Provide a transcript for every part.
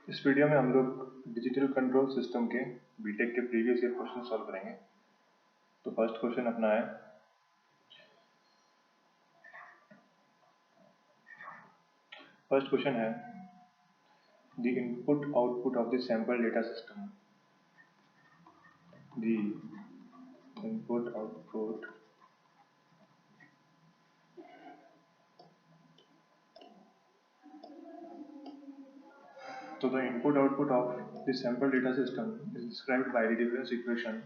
इस वीडियो में हम लोग डिजिटल कंट्रोल सिस्टम के बीटेक के प्रीवियस ईयर क्वेश्चन सॉल्व करेंगे। तो फर्स्ट क्वेश्चन अपना है, the input output of the sample data system. The input output So the input output of the sample data system is described by the difference equation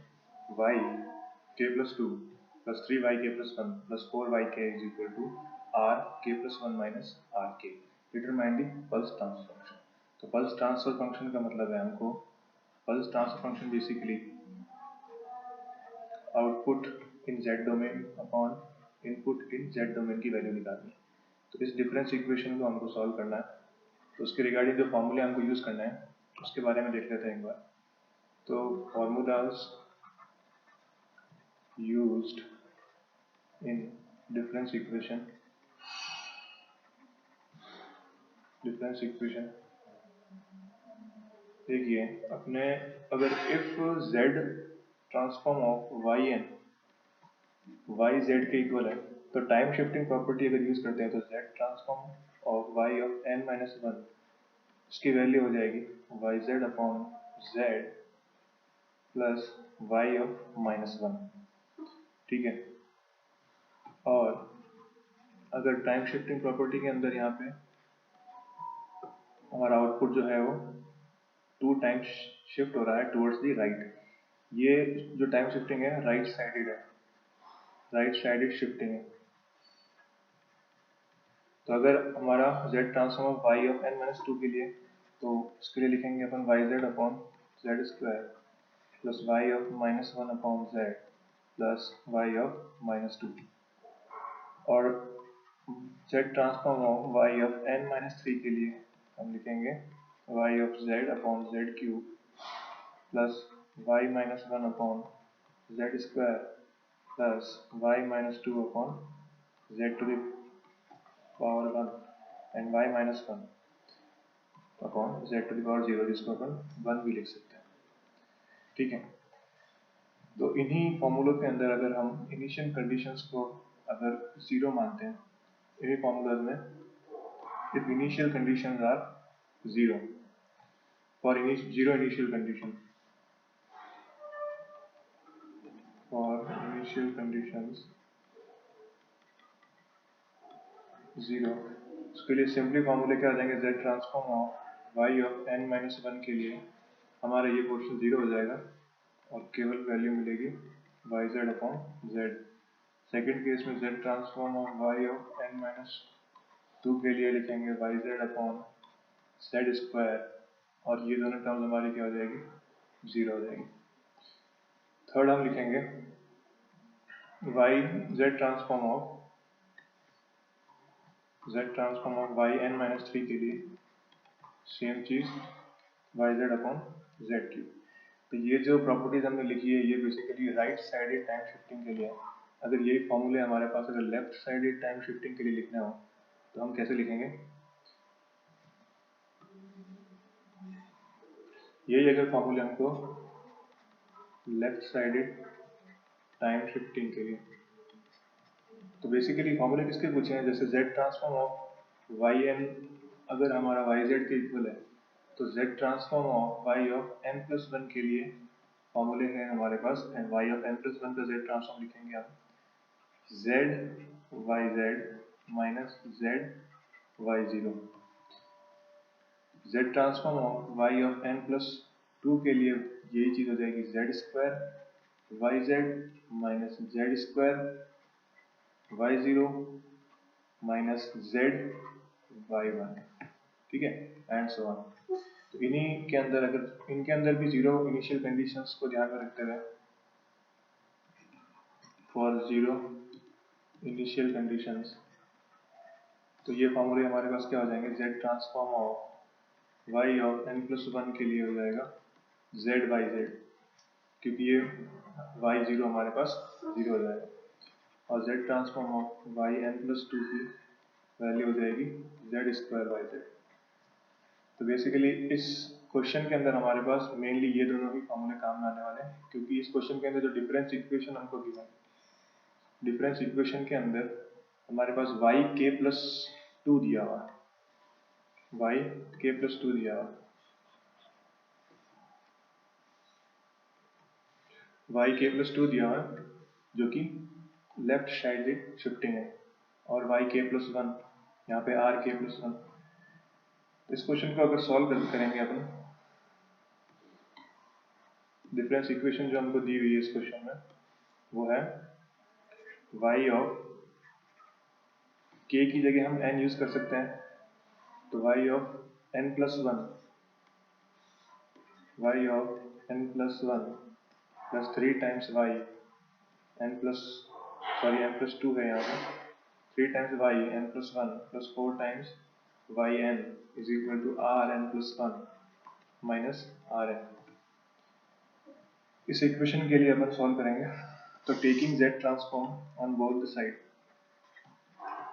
y k plus 2 plus 3yk plus 1 plus 4yk is equal to r k plus 1 minus r k. Determine the pulse transfer function. तो pulse transfer function का मतलब है हमको pulse transfer function basically output in z domain upon input in z domain की value निकालनी है। तो इस डिफरेंस इक्वेशन को हमको सॉल्व करना है। तो उसके रिगार्डिंग जो फॉर्मूले हमको यूज करना है उसके बारे में देख लेते हैं एक बार। तो formulas used in difference equation देखिए अपने, अगर if z transform of y n y z के इक्वल है तो टाइम शिफ्टिंग प्रॉपर्टी अगर यूज करते हैं तो z transform of y of n minus one इसकी वैल्यू हो जाएगी Y Z upon Z plus Y of minus one. ठीक है, और अगर टाइम शिफ्टिंग प्रॉपर्टी के अंदर यहाँ पे हमारा आउटपुट जो है वो 2 टाइम्स शिफ्ट हो रहा है टुवर्ड्स दी राइट। ये जो टाइम शिफ्टिंग है राइट साइडेड शिफ्टिंग है। तो अगर हमारा z transform of y of n minus two के लिए, तो इसके लिए लिखेंगे अपन y Z upon Z square plus Y of minus one upon Z plus Y of minus two, और z transform of y of n minus three के लिए हम लिखेंगे y of z upon Z cube plus Y minus one upon Z square plus Y minus two upon Z to the power one and y minus one upon z to the power zero, जिसको अपन one भी लिख सकते हैं। ठीक है, तो इन्हीं फॉर्मूलों के अंदर अगर हम इनिशियल कंडीशंस को अगर जीरो मानते हैं, इन्हीं फॉर्मूलाज में if initial conditions are zero, for zero initial conditions, zero, उसके लिए सिंपली फॉर्मूले क्या आ जाएंगे, z transform of y of n minus one के लिए हमारा ये पोर्शन जीरो हो जाएगा और केवल वैल्यू मिलेगी Y Z upon Z. Second case में z transform of y of n minus two के लिए लिखेंगे Y Z upon Z square, और ये दोनों टर्म्स हमारी क्या हो जाएगी, जीरो हो जाएगी। थर्ड हम लिखेंगे Y Z transform of Y N minus three के लिए सेम चीज Y Z upon Z cube. तो ये जो प्रॉपर्टीज हमने लिखी है ये basically right sided time shifting के लिए है। अगर यही फॉर्मूले हमारे पास अगर लेफ्ट साइडेड टाइम शिफ्टिंग के लिए लिखना हो तो हम कैसे लिखेंगे, यही अगर फॉर्मूले हमको लेफ्ट साइडेड टाइम शिफ्टिंग के लिए, तो बेसिकली फॉर्मूले किसके पूछे हैं, जैसे z transform of Y n अगर हमारा वाई जेड के इक्वल है तो z transform of y of n plus one के लिए फॉर्मूले हैं हमारे पास, and y of n plus one का z ट्रांसफॉर्म लिखेंगे हम z y z minus z y zero. z transform of y of n plus two के लिए यही चीज हो जाएगी z square Y z minus z square Y zero minus Z Y one. ठीक है, एंड सो ऑन। तो इन्हीं के अंदर अगर इनके अंदर भी जीरो इनिशियल कंडीशंस को ध्यान में रखते हुए, फॉर जीरो इनिशियल कंडीशंस, तो ये फॉर्मूले हमारे पास क्या हो जाएंगे, z transform of y of n plus one के लिए हो जाएगा z बाई जेड, क्योंकि ये y जीरो हमारे पास जीरो हो जाएगा, और z transform of y n plus to की वैल्यू हो जाएगी z स्क्वायर बाई जेड। तो बेसिकली इस क्वेश्चन के अंदर हमारे पास मेनली ये दोनों ही फॉर्मूले काम में आने वाले हैं, क्योंकि इस क्वेश्चन के अंदर जो डिफरेंस इक्वेशन हमको गिवन है, डिफरेंस इक्वेशन के अंदर हमारे पास वाई के प्लस टू दिया हुआ है, वाई के प्लस टू दिया हुआ है, वाई के प्लस टू दिया हुआ है जो कि लेफ्ट साइड शिफ्टिंग है, और वाई के प्लस वन, यहाँ पे आर के प्लस वन। इस क्वेश्चन को अगर सॉल्व करेंगे अपन, डिफरेंस इक्वेशन जो हमको दी हुई है इस क्वेश्चन में वो है y ऑफ k की जगह हम n यूज कर सकते हैं, तो y of n plus one, y of n plus one plus three times y n plus n plus two है यहाँ पे, three times y n plus one plus four times y n is equal to r n plus one minus r n। इस equation के लिए अपन solve करेंगे, तो taking z transform on both the side,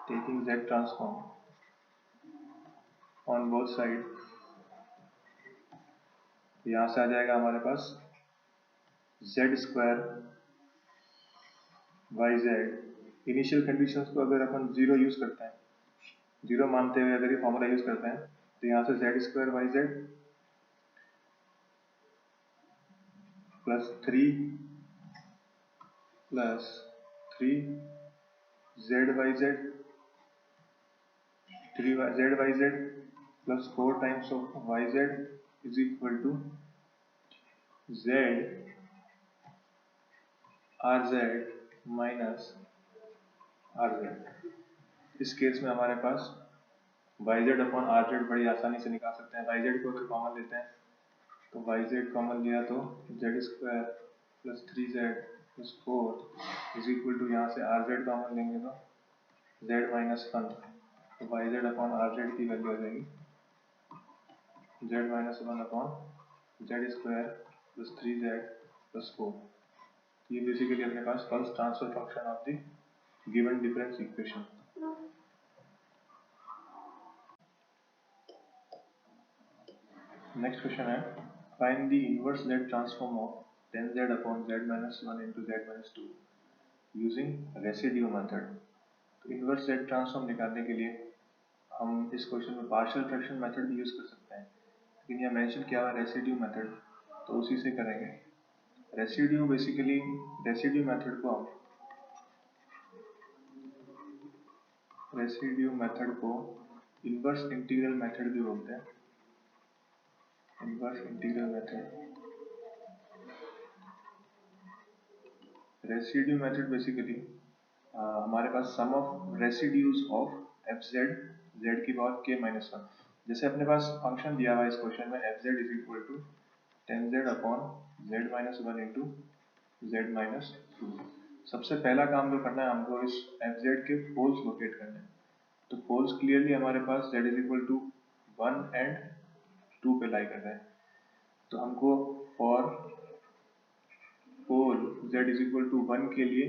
taking z transform on both side, यहाँ से आ जाएगा हमारे पास z square Y Z. Initial conditions को अगर अपन जीरो यूज करते हैं, जीरो मानते हुए अगर ये फॉर्मूला यूज करते हैं, तो यहाँ से z square Y z plus three z y z, three z y z plus four times of y z is equal to z r z minus r z. इस केस में हमारे पास y Z upon r z बड़ी आसानी से निकाल सकते हैं। वाई जेड को अगर कॉमन लेते हैं तो वाई जेड कॉमन लिया तो z square plus three z plus four is equal to, यहाँ से आर जेड कॉमन लेंगे तो जेड माइनस वन, तो y Z upon r z की वैल्यू आ जाएगी z minus one upon Z square plus three z plus four. ये basically अपने पास first transfer function of the given difference equation. Next question है, find the inverse z transform of ten z upon z minus one into Z minus to using residue method. तो inverse z transform निकालने के लिए हम इस question में partial fraction method भी use कर सकते हैं, लेकिन यह मेंशन किया हुआ रेसिड्यू मेथड, तो उसी से करेंगे। रेसिड्यू बेसिकली, रेसिड्यू मेथड को हम रेसिड्यू मेथड को इनवर्स इंटीग्रल मेथड भी बोलते हैं, inverse integral method. Residue method basically हमारे पास sum of residues of F z z की पावर के माइनस वन। जैसे अपने पास फंक्शन दिया हुआ है इस क्वेश्चन में f Z is equal to ten z upon z minus one into Z minus two. सबसे पहला काम जो करना है हमको इस एफ जेड के पोल्स लोकेट करने हैं। तो पोल्स क्लियरली हमारे पास z is equal to one and two पे लाई कर रहे हैं, तो हमको for pole z is equal to one के लिए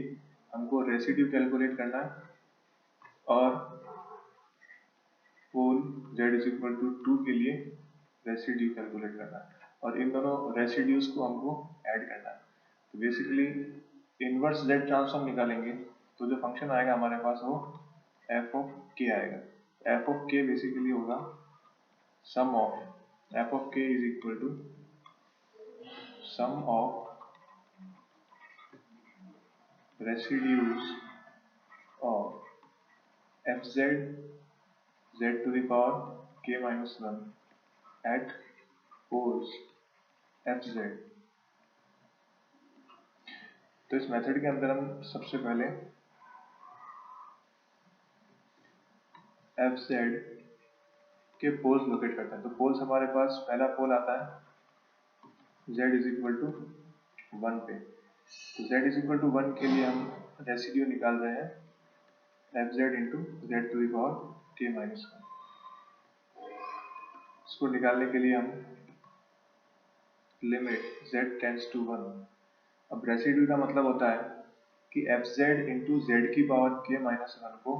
हमको रेसिड्यू कैलकुलेट करना है, और pole z is equal to to के लिए रेसिड्यू कैलकुलेट करना है, और इन दोनों रेसिड्यूज को हमको ऐड करना है। तो बेसिकली इनवर्स z ट्रांसफॉर्म निकालेंगे तो जो फंक्शन आएगा हमारे पास वो f ऑफ k आएगा। f ऑफ k बेसिकली होगा sum of f of k is equal to sum of residues of fz z to the power k minus 1 at poles fz। तो इस मेथड के अंदर हम सबसे पहले fz के पोल्स लोकेट करते हैं। तो पोल्स हमारे पास पहला पोल आता है z is equal to one पे, तो z is equal to one के लिए हम रेसिड्यू निकाल रहे हैं fz into z to the power k minus one. इसको निकालने के लिए हम limit z tends to one. अब रेसिड्यू का मतलब होता है कि fz इंटू जेड की पावर k माइनस वन को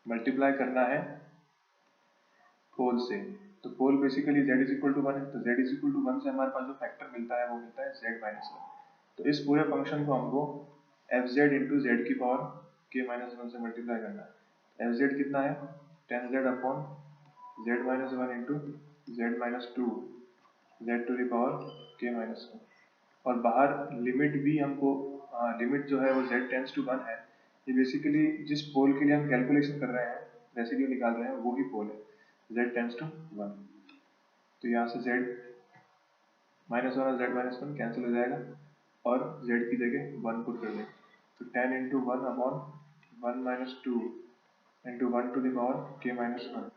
मल्टीप्लाई करना है पोल से। तो pole basically z is equal to 1 है, तो z इज इक्वल टू 1 से हमारे पास जो फैक्टर मिलता है वो मिलता है z माइनस 1। तो इस पूरे फंक्शन को हमको fz इंटू जेड की पावर k माइनस 1 से मल्टीप्लाई करना है। fz कितना है 10z upon z minus 1 into z minus 2 z to the power k minus 1। और बाहर लिमिट भी हमको लिमिट जो है वो z टेंस टू 1 है। ये बेसिकली जिस पोल के लिए हम कैलकुलेशन कर रहे हैं, रेसिड्यू निकाल रहे हैं, वो ही पोल है, z टेंस टू 1। तो यहाँ से z माइनस 1 और z माइनस 1 कैंसिल हो जाएगा और z की जगह 1 पुट कर देंगे। तो 10 into 1 upon 1 minus 2 into 1 to the power k minus 1,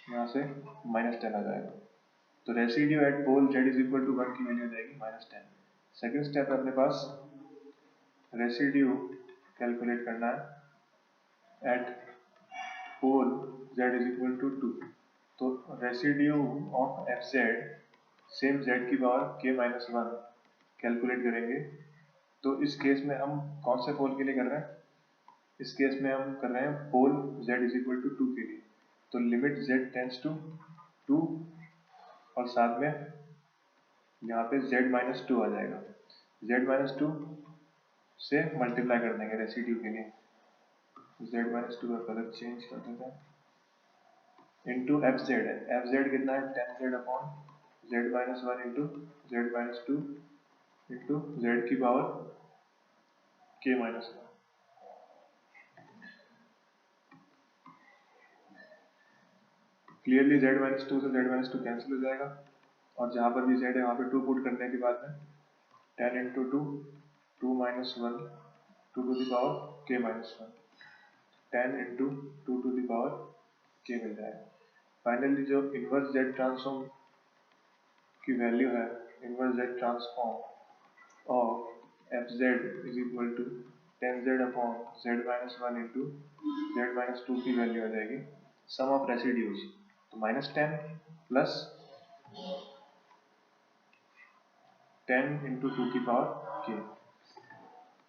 यहाँ से माइनस 10 आ जाएगा। तो residue at pole z is equal to 1 की वैल्यू आ जाएगी माइनस 10। सेकेंड स्टेप है अपने पास रेसिड्यू कैलकुलेट करना है at pole z is equal to 2। तो residue of F Z same z की पावर k माइनस 1 कैलकुलेट करेंगे। तो इस केस में हम कौन से पोल के लिए कर रहे हैं? इस केस में हम कर रहे हैं पोल z इज इक्वल टू 2 के लिए। तो लिमिट z टेंस टू 2 और साथ में यहाँ पे z माइनस 2 आ जाएगा। z माइनस 2 से मल्टीप्लाई कर देंगे रेसिड्यू के लिए। z माइनस 2 का कलर चेंज कर देते हैं इंटू एफ जेड है। एफ जेड कितना है 10z upon z minus 1 into z minus 2 into z की power k minus 1। Clearly z minus 2 से z माइनस 2 कैंसिल हो जाएगा और जहाँ पर भी z है वहाँ पे 2 पुट करने के बाद में 10 into 2 2 minus 1 2 to the power k minus 1 10 into 2 to the power k मिल जाएगा। फाइनली जो इनवर्स z ट्रांसफॉर्म की वैल्यू है, inverse z transform of F Z is equal to 10z upon z minus 1 into z minus 2 की value आ जाएगी sum of residues. तो minus 10 plus 10 into 2 की पावर k।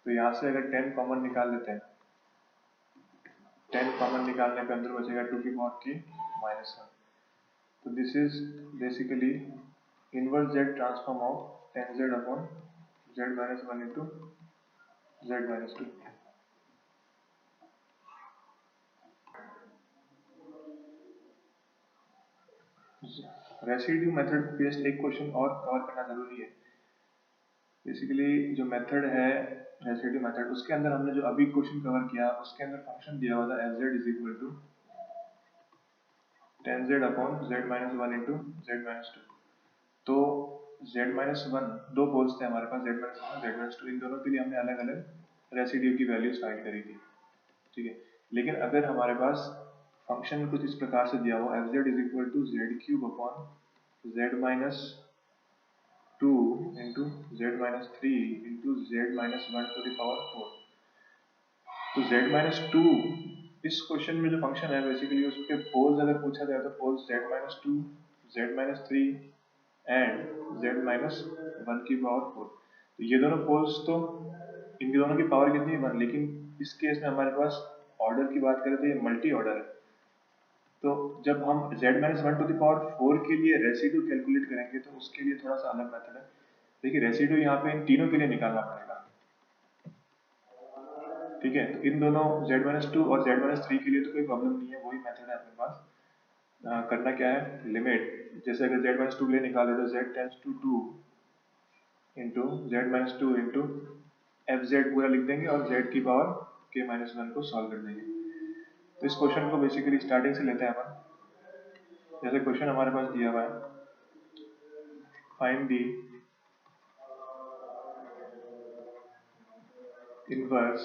तो यहाँ से अगर 10 कॉमन निकाल लेते हैं, 10 कॉमन निकालने पे अंदर बचेगा 2 की पावर k माइनस 1। तो this is basically inverse z transform of 10z upon z minus 1 into z minus 2। Residue method based एक क्वेश्चन और कवर करना जरूरी है। बेसिकली जो मेथड है रेसिड्यू मेथड, उसके अंदर हमने जो अभी क्वेश्चन कवर किया उसके अंदर फंक्शन दिया हुआ था F Z is equal to 10z upon z minus 1 into z minus 2। तो z माइनस 1 दो पोल्स थे हमारे पास, z माइनस 1 z माइनस 2, इन दोनों के लिए हमने अलग अलग रेसिड्यू की वैल्यूज फाइंड करी थी, ठीक है। लेकिन अगर हमारे पास फंक्शन कुछ इस प्रकार से दिया हो F Z is equal to Z cube upon z minus 2 into Z minus 3 into Z minus 1 to the power 4। तो z माइनस 2 इस क्वेश्चन में जो फंक्शन है बेसिकली उसके पोल्स अगर पूछा जाए तो poles z minus 2 z minus 3 and z minus 1 की पावर 4। तो ये दोनों पोल्स तो इनकी दोनों की पावर कितनी है 1, लेकिन इस केस में हमारे पास ऑर्डर की बात करें तो ये मल्टी ऑर्डर है। तो जब हम z minus 1 to the power 4 के लिए रेसिड्यू कैलकुलेट करेंगे तो उसके लिए थोड़ा सा अलग मेथड है। देखिए रेसिड्यू यहाँ पे इन तीनों के लिए निकालना पड़ेगा, ठीक है। तो इन दोनों z माइनस 2 और z माइनस 3 के लिए तो कोई प्रॉब्लम नहीं है, वही मेथड है अपने पास। करना क्या है, लिमिट जैसे अगर z माइनस 2 के लिए निकाले तो z tends to 2 into z minus 2 into f z पूरा लिख देंगे और z की पावर k माइनस 1 को सॉल्व कर देंगे। तो इस क्वेश्चन को बेसिकली स्टार्टिंग से लेते हैं अपन। जैसे क्वेश्चन हमारे पास दिया हुआ है, find the inverse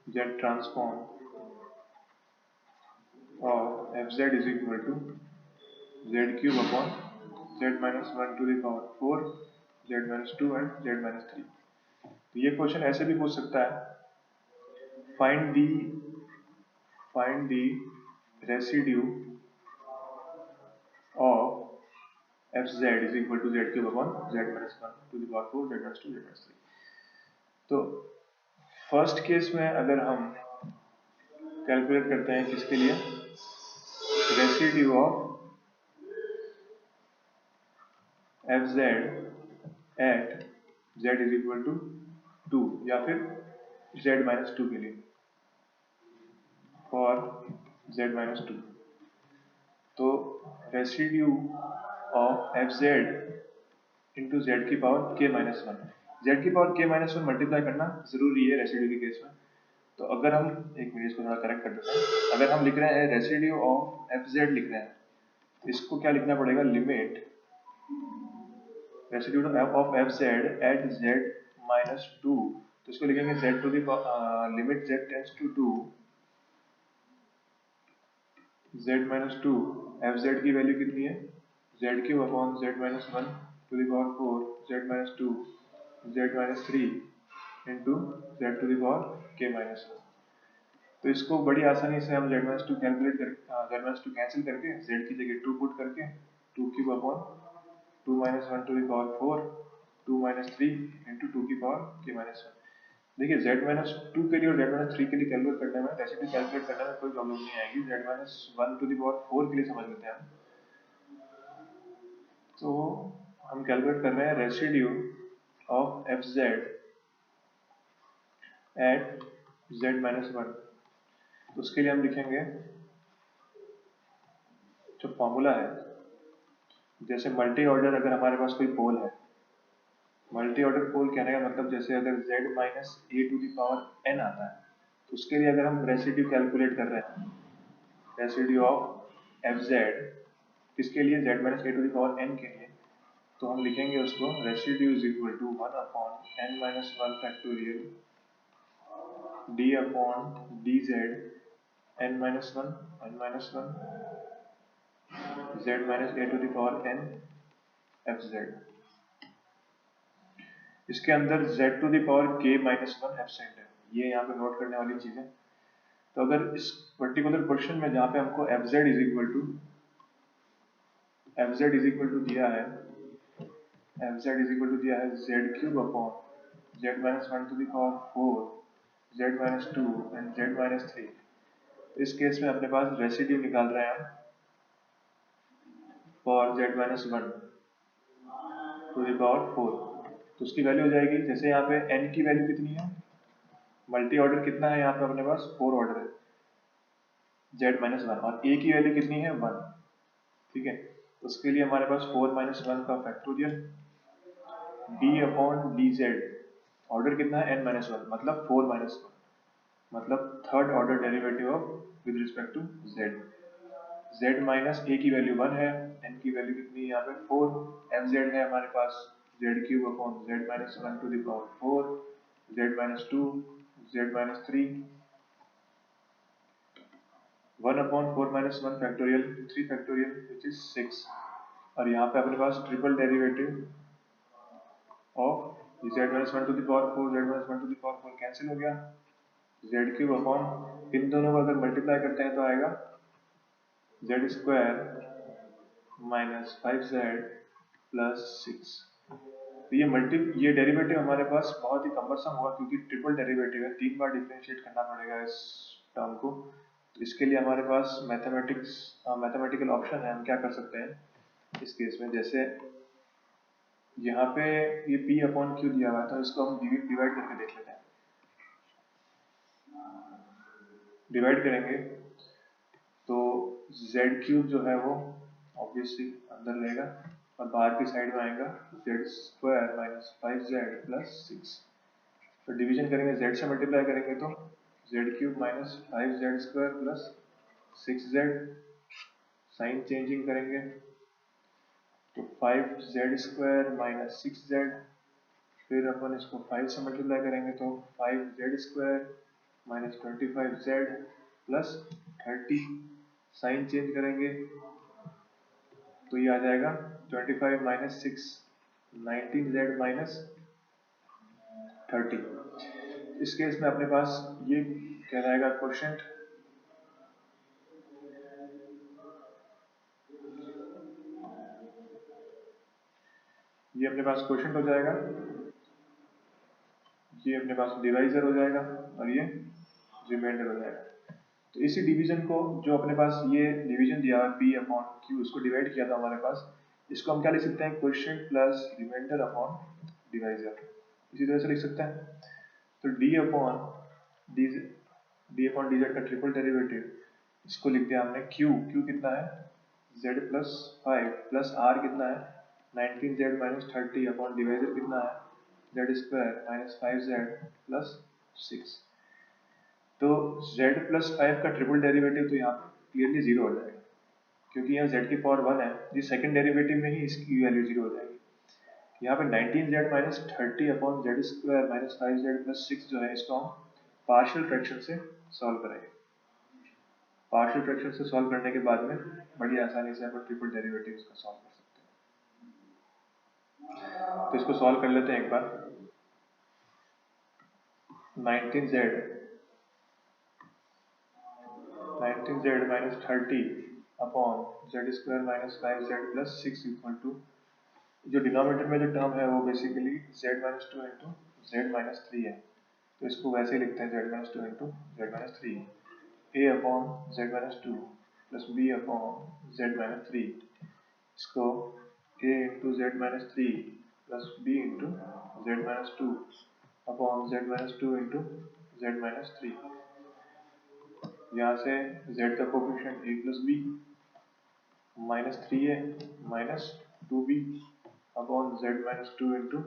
z transform of F Z is equal to z cube upon z minus 1 to the power 4 z minus 2 and z minus 3। तो ये क्वेश्चन ऐसे भी पूछ सकता है, find the residue of F Z is equal to Z cube upon z minus 1 to the power 4 z minus 2 z minus 3। तो first case में अगर हम कैलकुलेट करते हैं किसके लिए, residue of F z at z is equal to 2 या फिर जेड माइनस 2 के लिए फॉर जेड माइनस 2। तो residue of F Z into Z की पावर के माइनस वन, जेड की पावर के माइनस वन मल्टीप्लाई करना जरूरी है रेसिड्यू के केस में। तो अगर हम एक मिनट इसको थोड़ा करेक्ट कर देते हैं, अगर हम लिख रहे हैं रेसिड्यू ऑफ एफ जेड लिख रहे हैं, इसको क्या लिखना पड़ेगा, limit residue of F z at z minus two. तो इसको लिखेंगे z to the limit z tends to two z minus two, f z की वैल्यू कितनी है, z cube upon z minus one to the power four z minus two z minus three into z to the power के minus one. तो इसको बड़ी आसानी से हम जेड माइनस टू कैलकुलेट कर जेड माइनस टू कैंसिल करके z की जगह टू पुट करके two cube upon two minus one to the power four two minus three into two की पावर के माइनस वन। देखिए जेड माइनस टू के लिए और जेड माइनस थ्री के लिए कैलकुलेट करने में, रेसिड्यू कैलकुलेट करने में कोई प्रॉब्लम नहीं आएगी। Z minus one to the power four के लिए समझ लेते हैं हम। तो हम कैलकुलेट कर रहे हैं residue of F z at z minus one. तो उसके लिए हम लिखेंगे जो फॉर्मूला है, जैसे मल्टी ऑर्डर अगर हमारे पास कोई पोल है, मल्टी ऑर्डर पोल कहने का मतलब जैसे अगर z minus a to the power n आता है, तो उसके लिए अगर हम रेसिड्यू कैलकुलेट कर रहे हैं, रेसिड्यू ऑफ एफ जेड किसके लिए, z minus a to the power n के लिए, तो हम लिखेंगे उसको residue is equal to one upon n minus one factorial d upon d z n minus one z minus a to the power n f z. इसके अंदर z to the power k minus one absent है, ये यहाँ पे note करने वाली चीज है। तो अगर इस पर्टिकुलर क्वेश्चन में जहाँ पे हमको f Z is equal to दिया है, f Z is equal to दिया है z cube upon z minus one to the power four z minus two and z minus three. इस केस में अपने पास रेसिड्यू निकाल रहे हैं for z minus one to the power four. तो उसकी वैल्यू हो जाएगी, जैसे यहाँ पे n की वैल्यू कितनी है, मल्टी ऑर्डर कितना है यहाँ पे अपने पास, फोर ऑर्डर है z माइनस वन, और a की वैल्यू कितनी है, वन। ठीक है, उसके लिए हमारे पास फोर माइनस वन का factorial d upon d z, order कितना है n माइनस वन, मतलब फोर माइनस वन, मतलब third order derivative of with respect to z। z minus a की वैल्यू वन है, n की वैल्यू कितनी है यहाँ पे फोर, एफ जेड है हमारे पास z cube upon z minus one to the power four z minus two z minus three, one upon four minus one factorial three factorial which is six. और यहाँ पे अपने पास triple derivative of z minus one to the power four z minus one to the power four cancel हो गया, Z cube upon इन दोनों को अगर मल्टीप्लाई करते हैं तो आएगा z square minus five z plus six. तो ये डेरिवेटिव हमारे पास बहुत ही कम्बरसम हुआ क्योंकि ट्रिपल डेरिवेटिव है, तीन बार डिफरेंशिएट करना पड़ेगा इस टर्म को। तो इसके लिए हमारे पास मैथमेटिकल ऑप्शन है, हम क्या कर सकते हैं इस केस में, जैसे यहाँ पे ये p अपॉन क्यू दिया हुआ है, तो इसको हम डिवाइड करके देख लेते हैं। डिवाइड करेंगे तो z क्यूब जो है वो ऑब्वियसली अंदर रहेगा और बाहर की साइड में आएगा z square minus five z plus six. तो डिवीजन करेंगे, z से मल्टीप्लाई करेंगे तो z cube minus five z square plus six z, sign changing करेंगे तो five z square minus six z, फिर अपन इसको फाइव से मल्टीप्लाई करेंगे तो five z square minus twenty five z plus thirty, sign change करेंगे तो ये आ जाएगा 25 माइनस सिक्स 19z माइनस 30। इस केस में अपने पास ये कहलाएगा क्वोशिएंट, ये अपने पास क्वोशिएंट हो जाएगा, ये अपने पास डिवाइजर हो जाएगा और ये रिमाइंडर हो जाएगा। तो इसी डिवीजन को जो अपने पास ये डिवीजन दिया है p अपॉन q, उसको डिवाइड किया था हमारे पास, इसको हम क्या लिख सकते हैं, quotient plus remainder upon divisor, इसी तरह से लिख सकते हैं। तो डी अपॉन डी जेड का ट्रिपल डेरिवेटिव, इसको लिख दिया हमने क्यू कितना है z प्लस 5 प्लस आर कितना है 19z माइनस 30 अपॉन डिवाइजर कितना है z square minus 5z plus 6। तो z प्लस 5 का ट्रिपल डेरिवेटिव तो यहाँ पे क्लियरली जीरो हो जाएगा, क्योंकि यहाँ z की पावर 1 है, जिस सेकंड डेरिवेटिव में ही इसकी वैल्यू जीरो हो जाएगी। यहाँ पे 19z minus 30 upon z square minus 5z plus 6 जो है, इसको हम पार्शियल फ्रैक्शन से सॉल्व करेंगे। पार्शियल फ्रैक्शन से सॉल्व करने के बाद में बड़ी आसानी से अपन ट्रिपल डेरिवेटिव इसका सॉल्व कर सकते हैं। तो इसको सॉल्व कर लेते हैं एक बार। 19z minus 30 upon z square minus 5z plus 6 equal to, जो डिनोमिनेटर में जो टर्म है वो basically z minus 2 into z minus 3 है, तो इसको वैसे ही लिखते हैं z minus 2 into z minus 3, a upon z minus 2 plus b upon z minus 3, इसको a into z minus 3 plus b into z minus 2 upon z minus 2 into z minus 3, यहाँ से z का coefficient a plus b minus 3a minus 2b upon z minus 2 into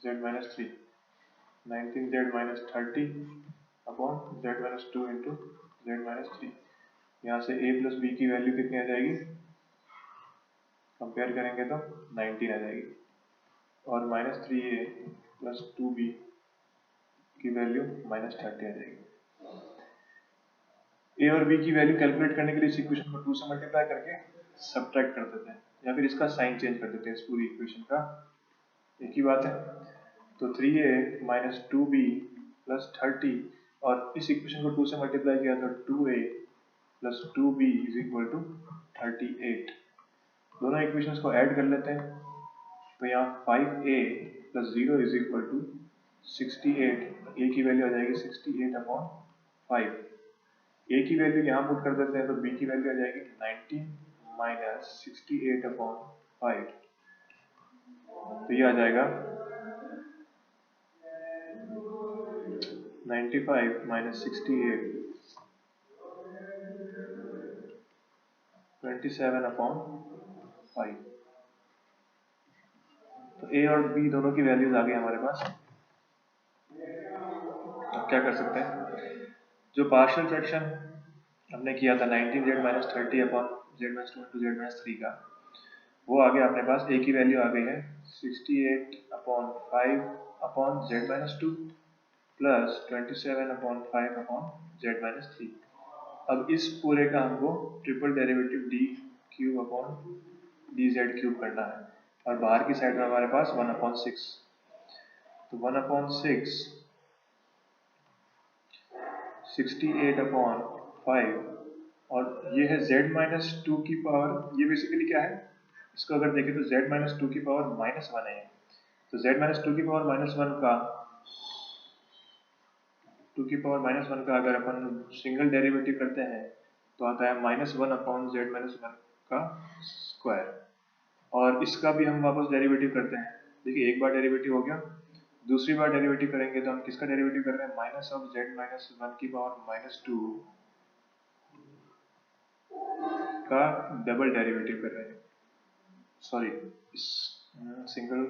z minus 3, 19z minus 30 upon z minus 2 into z minus 3, यहाँ से a plus b की value कितनी आ जाएगी, compare करेंगे तो 19 आ जाएगी, और माइनस 3a प्लस 2b की वैल्यू माइनस 30 आ जाएगी। a और b की वैल्यू कैलकुलेट करने के लिए इस इक्वेशन को 2 से मल्टीप्लाई करके सब्ट्रैक्ट कर देते हैं, या फिर इसका साइन चेंज कर देते हैं इस पूरी इक्वेशन का, एक ही बात है। तो 3a माइनस 2b प्लस 30, और इस इक्वेशन को 2 से मल्टीप्लाई किया तो 2a plus 2b is equal to 38। दोनों इक्वेशंस को ऐड कर लेते हैं, तो यहाँ 5a plus 0 is equal to 68, a की वैल्यू आ जाएगी 68 अपॉन 5, a की वैल्यू यहाँ पुट कर देते हैं तो b की वैल्यू आ जाएगी 19 माइनस 68 अपॉन 5, तो ये आ जाएगा 95 माइनस 68 27 अपॉन 5। तो a और b दोनों की वैल्यूज आ गई हमारे पास। अब क्या कर सकते हैं, जो पार्शियल फ्रैक्शन हमने किया था 19z minus 30 upon z minus 2 into z minus 3 का, वो आ गया अपने पास, a की वैल्यू आ गई है 68 upon 5 upon z minus 2 plus 27 upon 5 upon z minus 3। अब इस पूरे का हमको triple derivative D cube upon d Z cube करना है, और बाहर की साइड में हमारे पास 1 अपॉन 6, तो 1 अपॉन 6 68 अपॉन 5, और ये है z माइनस 2 की पावर, ये बेसिकली क्या है, इसको अगर देखें तो z माइनस 2 की पावर माइनस 1 है, तो z माइनस 2 की पावर माइनस 1 का 2 की पावर माइनस 1 का अगर अपन सिंगल डेरिवेटिव करते हैं तो आता है माइनस 1 अपॉन z माइनस 1 का स्क्वायर, और इसका भी हम वापस डेरिवेटिव करते हैं। देखिए एक बार डेरिवेटिव हो गया, दूसरी बार डेरिवेटिव करेंगे तो हम किसका डेरिवेटिव कर रहे हैं, माइनस ऑफ z माइनस 1 की पावर माइनस 2 का डबल डेरिवेटिव कर रहे हैं। सॉरी, सिंगल,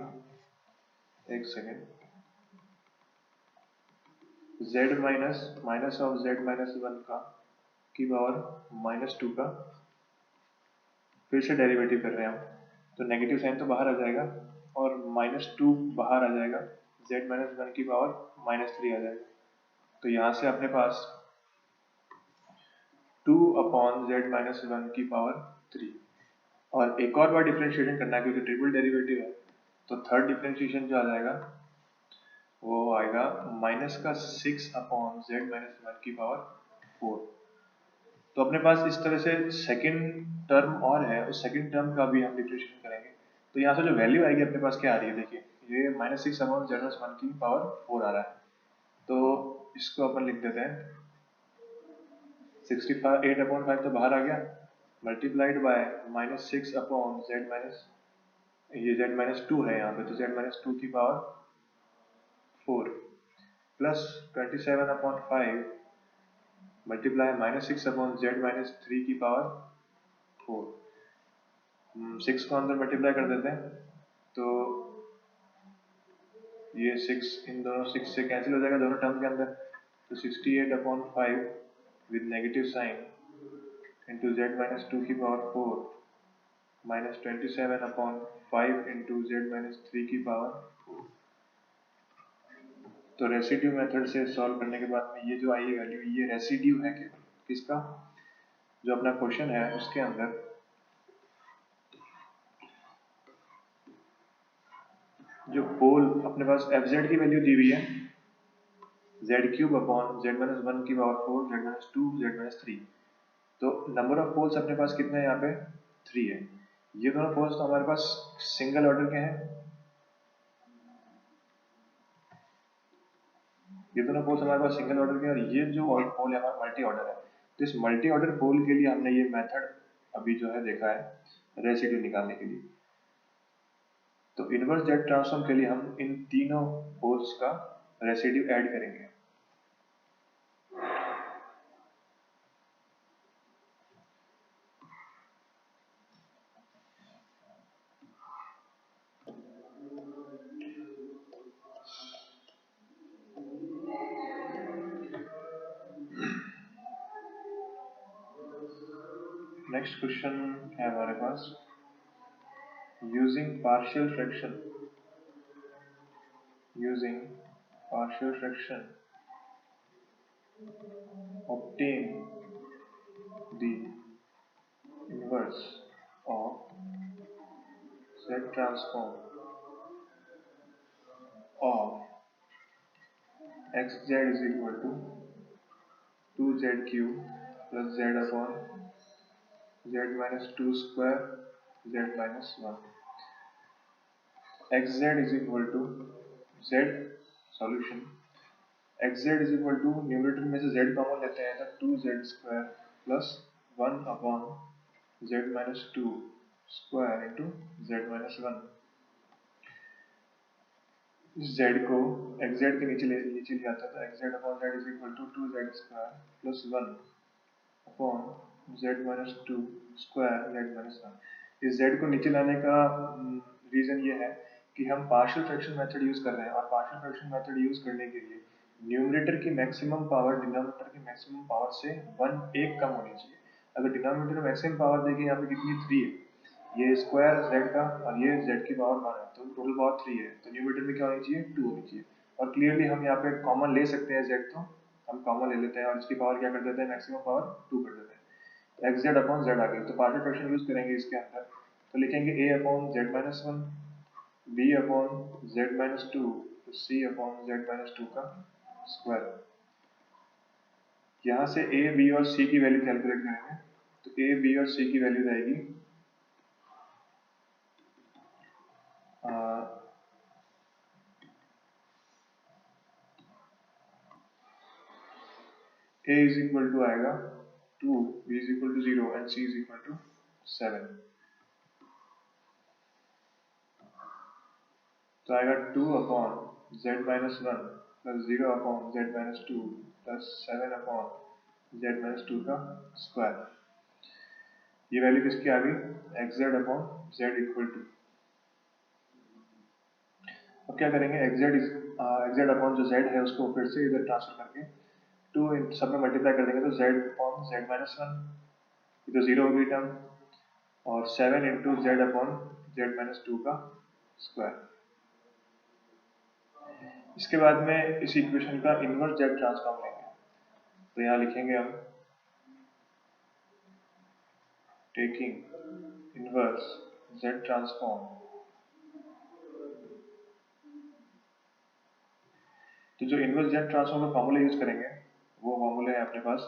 एक second, z minus of z minus 1 का की पावर माइनस 2 का फिर से डेरिवेटिव कर रहे हैं हम, तो नेगेटिव साइन तो बाहर आ जाएगा और माइनस 2 बाहर आ जाएगा, z माइनस 1 की पावर माइनस 3 आ जाएगा, तो यहाँ से अपने पास 2 अपॉन z माइनस 1 की पावर 3, और एक और बार डिफ्रेंशिएशन करना है क्योंकि ट्रिपल डेरिवेटिव है, तो थर्ड डिफ्रेंशिएशन जो आ जाएगा वो आएगा माइनस का 6 अपॉन z माइनस 1 की पावर 4। तो अपने पास इस तरह से सेकंड टर्म और है, उस सेकंड टर्म का भी हम डिफ्रेंशिएशन करेंगे, तो यहाँ से जो वैल्यू आएगी अपने पास क्या आ रही है, देखिए ये माइनस 6 अपॉन z माइनस 1 की पावर 4 आ रहा है, तो इसको अपन लिख देते हैं 68 अपॉन 5 तो बाहर आ गया, मल्टीप्लाइड बाय -6/z-, ये z-2 है यहाँ पे, तो z-2 की पावर 4 प्लस 27/5 मल्टीप्लाई -6/z-3 की पावर 4। 6 को अंदर मल्टीप्लाई कर देते हैं तो ये 6 इन दोनों 6 से कैंसिल हो जाएगा दोनों टर्म के अंदर, तो 68/5 with negative sine into z-2 की पावर 4 माइनस 27/5 इंटू z-3 की पावर 4। तो रेसिड्यू मेथड से सॉल्व करने के बाद में ये जो आई वैल्यू, ये रेसिड्यू है केवल किसका, जो अपना क्वेश्चन है उसके अंदर जो पोल अपने पास fz की वैल्यू दी हुई है z³ z-1 की पावर 4 z-2 z-3, तो नंबर ऑफ पोल्स अपने पास कितने हैं यहाँ पे 3 है। ये दोनों पोल्स तो हमारे पास सिंगल ऑर्डर के हैं, ये दोनों पोल्स हमारे पास सिंगल ऑर्डर के हैं, और ये जो पोल है हमारा मल्टी ऑर्डर है। तो इस मल्टी ऑर्डर पोल के लिए हमने ये मेथड अभी जो है देखा है रेसिड्यू निकालने के लिए। तो इनवर्स जेड ट्रांसफॉर्म के लिए हम इन तीनों पोल्स का रेसिड्यू ऐड करेंगे। नेक्स्ट क्वेश्चन है हमारे पास, using partial fraction obtain the inverse of z transform of xz is equal to 2z cube plus z upon z minus 2 square z minus 1। xz is equal to z solution, xz is equal to numerator में से z common लेते हैं तो 2z square plus 1 upon z minus 2 square into z minus 1। इस z को xz के नीचे ले आता है तो xz upon z is equal to 2z square plus 1 upon z minus 2 square z minus 1। इस z को नीचे लाने का रीजन ये है कि हम पार्शियल फ्रैक्शन मेथड यूज कर रहे हैं, और पार्शियल फ्रैक्शन मेथड यूज करने के लिए न्यूमरेटर की मैक्सिमम पावर डिनोमिनेटर की मैक्सिमम पावर से 1 कम होनी चाहिए। अगर डिनोमिनेटर में मैक्सिमम पावर देखिए यहाँ पे कितनी 3 है, ये स्क्वायर z का और ये z की पावर 1 है, तो टोटल पावर 3 है, तो न्यूमरेटर में क्या होनी चाहिए 2 होनी चाहिए। और क्लियरली हम यहाँ पे कॉमन ले सकते हैं z, तो हम कॉमन ले लेते हैं और इसकी पावर क्या कर देते हैं मैक्सिमम पावर 2 कर देते हैं, xz अपॉन z आ गई। तो पार्शियल फ्रैक्शन यूज करेंगे इसके अंदर, तो लिखेंगे a upon z minus 1, b upon z minus 2, तो c अपॉन z माइनस 2 का स्क्वायर। यहाँ से a b और c की वैल्यू कैलकुलेट करेंगे, तो a b और c की वैल्यू रहेगी a इज इक्वल टू आएगा 2, b is equal to 0 and c is equal to 7। तो आएगा 2 upon z minus 1 plus 0 upon z minus 2 plus 7 upon z minus 2 का स्क्वायर। ये वैल्यू किसकी आ गई xz upon z equal to, अब क्या करेंगे xz अपॉन जो z है उसको फिर से इधर ट्रांसफर करके 2 सब में मल्टीप्लाई कर देंगे, तो z अपॉन z माइनस 1, ये तो 0 हो गई टर्म, और 7 into Z upon z minus 2 का स्क्वायर। इसके बाद में इस इक्वेशन का इनवर्स जेड ट्रांसफॉर्म लेंगे, तो यहाँ लिखेंगे हम टेकिंग इनवर्स जेड ट्रांसफॉर्म। तो जो इनवर्स जेड ट्रांसफॉर्म का फॉर्मूला यूज करेंगे वो फॉर्मूला है अपने पास,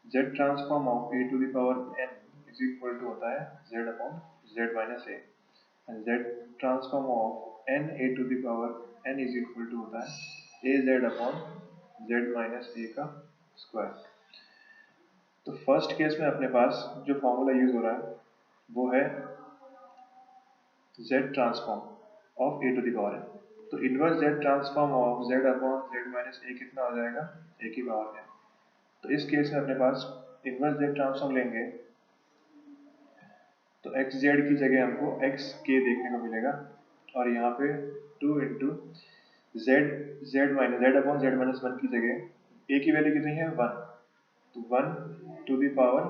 z transform of a to the power n is equal to होता है z upon z minus a, and z transform of n a to the power n is equal to होता है a z upon z minus a का square. तो first case में अपने पास जो formula use हो रहा है वो है z transform of a to the power n। तो inverse z transform of z upon z minus a कितना हो जाएगा, a की पावर n। तो इस केस में अपने पास इनवर्स z ट्रांसफॉर्म लेंगे तो एक्स जेड की जगह हमको एक्स के देखने को मिलेगा, और यहाँ पे 2 into Z Z upon z minus one की जगह ए की वैल्यू कितनी है 1, तो 1 टू द पावर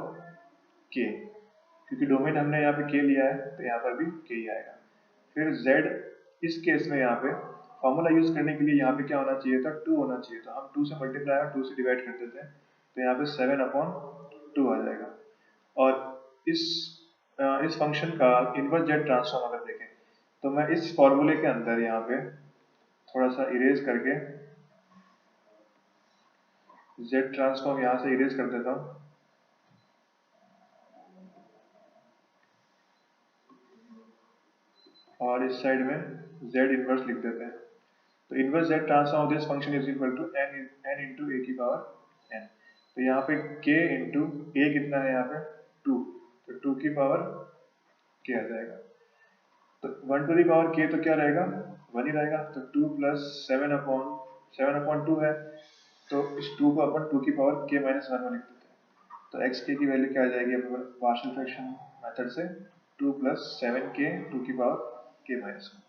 के, क्योंकि डोमेन हमने यहाँ पे के लिया है तो यहाँ पर भी के ही आएगा। फिर z, इस केस में यहाँ पे फॉर्मूला यूज करने के लिए यहाँ पे क्या होना चाहिए था, 2 होना चाहिए था। हम 2 से मल्टीप्लाई और 2 से डिवाइड कर देते हैं तो यहाँ पे 7 अपॉन 2 आ जाएगा। और इस फंक्शन का इनवर्स जेड ट्रांसफॉर्म अगर देखें तो मैं इस फॉर्मूले के अंदर यहाँ पे थोड़ा सा इरेज करके जेड ट्रांसफॉर्म यहाँ से इरेज कर देता हूँ, और इस साइड में z इनवर्स लिख देते हैं। तो inverse z transform of this function is equal to n into a की पावर n। तो यहाँ पे k इंटू ए कितना है, यहाँ पे 2, तो 2 की पावर k आ जाएगा। तो 1 टू दी पावर k तो क्या रहेगा, 1 ही रहेगा। तो 2 प्लस 7 अपॉन 2 है, तो इस 2 को अपन 2 की पावर k माइनस 1 में लिख देते हैं। तो x k की वैल्यू क्या आ जाएगी अपने पार्शियल फ्रैक्शन मेथड से, 2 प्लस 7k 2 की पावर k माइनस 1।